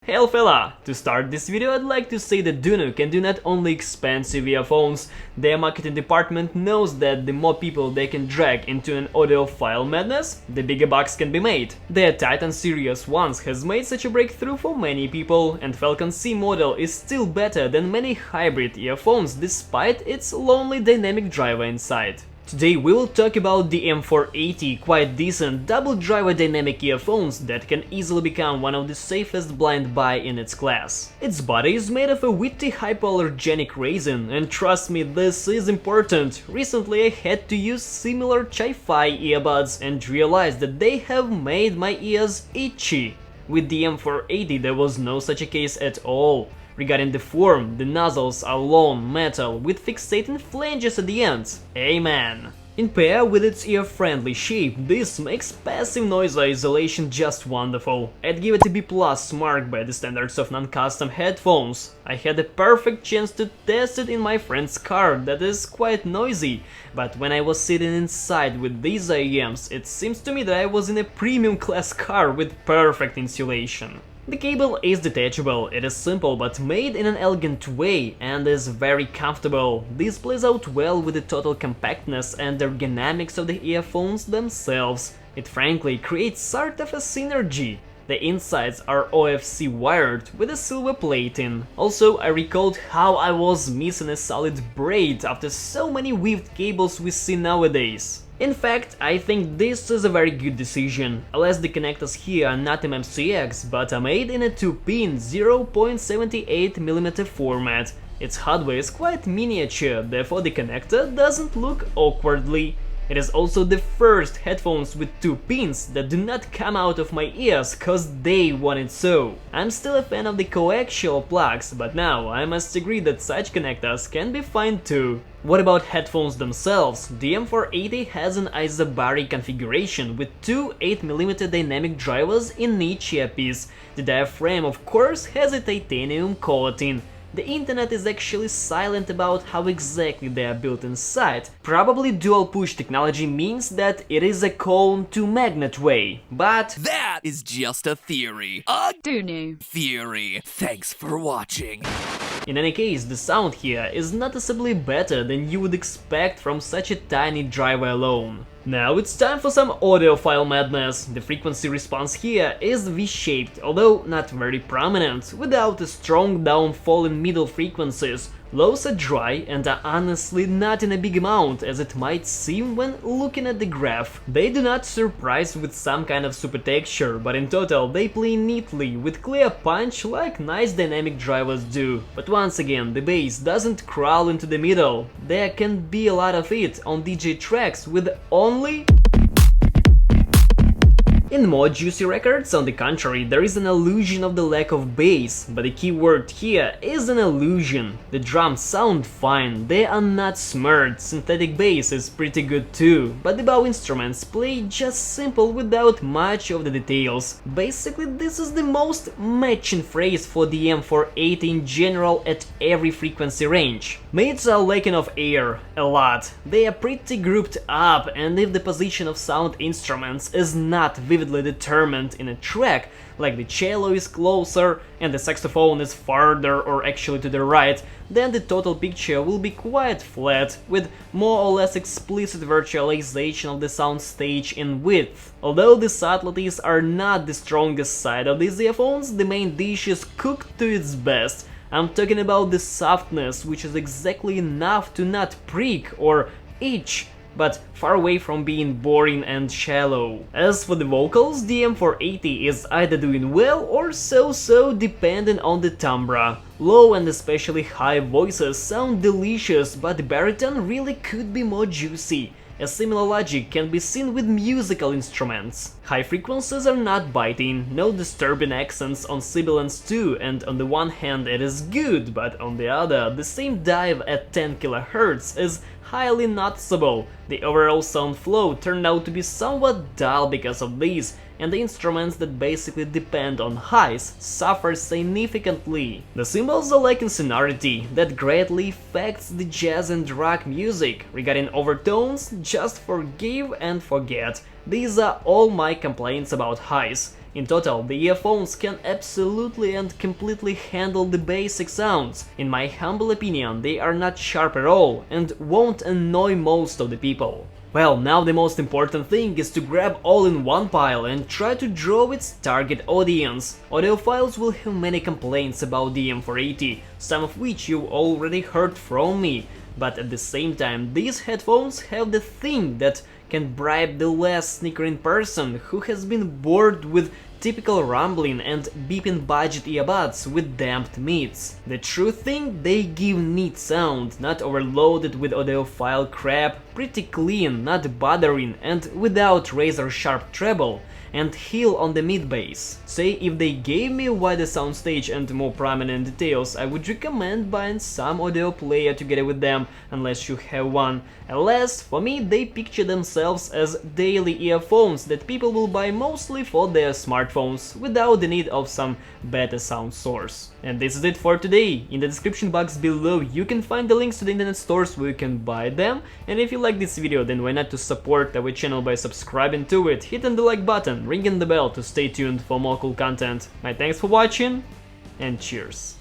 Hail fella! To start this video I'd like to say that DUNU can do not only expensive earphones, their marketing department knows that the more people they can drag into an audiophile madness, the bigger bucks can be made. Their Titan series once has made such a breakthrough for many people, and Falcon C model is still better than many hybrid earphones despite its lonely dynamic driver inside. Today we will talk about the M480 quite decent double driver dynamic earphones that can easily become one of the safest blind buy in its class. Its body is made of a witty hypoallergenic resin, and trust me, this is important. Recently I had to use similar Chi-Fi earbuds and realized that they have made my ears itchy. With the M480 there was no such a case at all. Regarding the form, the nozzles are long metal with fixating flanges at the ends. Amen. In pair with its ear-friendly shape, this makes passive noise isolation just wonderful. I'd give it a B+ mark by the standards of non-custom headphones. I had a perfect chance to test it in my friend's car that is quite noisy, but when I was sitting inside with these IEMs, it seems to me that I was in a premium class car with perfect insulation. The cable is detachable, it is simple but made in an elegant way and is very comfortable. This plays out well with the total compactness and ergonomics of the earphones themselves. It frankly creates sort of a synergy. The insides are OFC wired with a silver plating. Also, I recalled how I was missing a solid braid after so many weaved cables we see nowadays. In fact, I think this is a very good decision, alas the connectors here are not MMCX, but are made in a 2-pin 0.78mm format. Its hardware is quite miniature, therefore the connector doesn't look awkwardly. It is also the first headphones with 2 pins that do not come out of my ears cause they want it so. I'm still a fan of the coaxial plugs, but now I must agree that such connectors can be fine too. What about headphones themselves? The M480 has an isobari configuration with 2 8mm dynamic drivers in each earpiece. The diaphragm of course has a titanium coating. The internet is actually silent about how exactly they are built inside. Probably dual push technology means that it is a cone to magnet way, but that is just a theory. A DUNU theory. Thanks for watching. In any case, the sound here is noticeably better than you would expect from such a tiny driver alone. Now it's time for some audiophile madness. The frequency response here is V-shaped, although not very prominent, without a strong downfall in middle frequencies. Lows are dry and are honestly not in a big amount, as it might seem when looking at the graph. They do not surprise with some kind of super texture, but in total they play neatly, with clear punch like nice dynamic drivers do. But once again, the bass doesn't crawl into the middle. There can be a lot of it on DJ tracks with only... In more juicy records, on the contrary, there is an illusion of the lack of bass, but the key word here is an illusion. The drums sound fine, they are not smeared, synthetic bass is pretty good too, but the bow instruments play just simple without much of the details. Basically, this is the most matching phrase for the M480 in general at every frequency range. Mates are lacking of air, a lot. They are pretty grouped up, and if the position of sound instruments is not vividly determined in a track, like the cello is closer and the saxophone is farther or actually to the right, then the total picture will be quite flat, with more or less explicit virtualization of the sound stage in width. Although the subtleties are not the strongest side of these earphones, the main dish is cooked to its best. I'm talking about the softness, which is exactly enough to not prick or itch, but far away from being boring and shallow. As for the vocals, the M480 is either doing well or so-so depending on the timbre. Low and especially high voices sound delicious, but the baritone really could be more juicy. A similar logic can be seen with musical instruments. High frequencies are not biting, no disturbing accents on sibilants too, and on the one hand it is good, but on the other, the same dive at 10 kHz is highly noticeable. The overall sound flow turned out to be somewhat dull because of this, and the instruments that basically depend on highs suffer significantly. The cymbals are lacking sonority that greatly affects the jazz and rock music. Regarding overtones, just forgive and forget. These are all my complaints about highs. In total, the earphones can absolutely and completely handle the basic sounds. In my humble opinion, they are not sharp at all and won't annoy most of the people. Well, now the most important thing is to grab all in one pile and try to draw its target audience. Audiophiles will have many complaints about the M480, some of which you already heard from me, but at the same time these headphones have the thing that can bribe the less snickering person who has been bored with typical rumbling and beeping budget earbuds with damped mids. The true thing, they give neat sound, not overloaded with audiophile crap, pretty clean, not bothering, and without razor sharp treble, and heal on the mid bass. Say, if they gave me a wider soundstage and more prominent details, I would recommend buying some audio player together with them, unless you have one. Alas, for me they picture themselves as daily earphones that people will buy mostly for their smartphones, without the need of some better sound source. And this is it for today. In the description box below you can find the links to the internet stores where you can buy them, and if you like this video, then why not to support our channel by subscribing to it, hitting the like button, ringing the bell to stay tuned for more cool content. My thanks for watching, and cheers!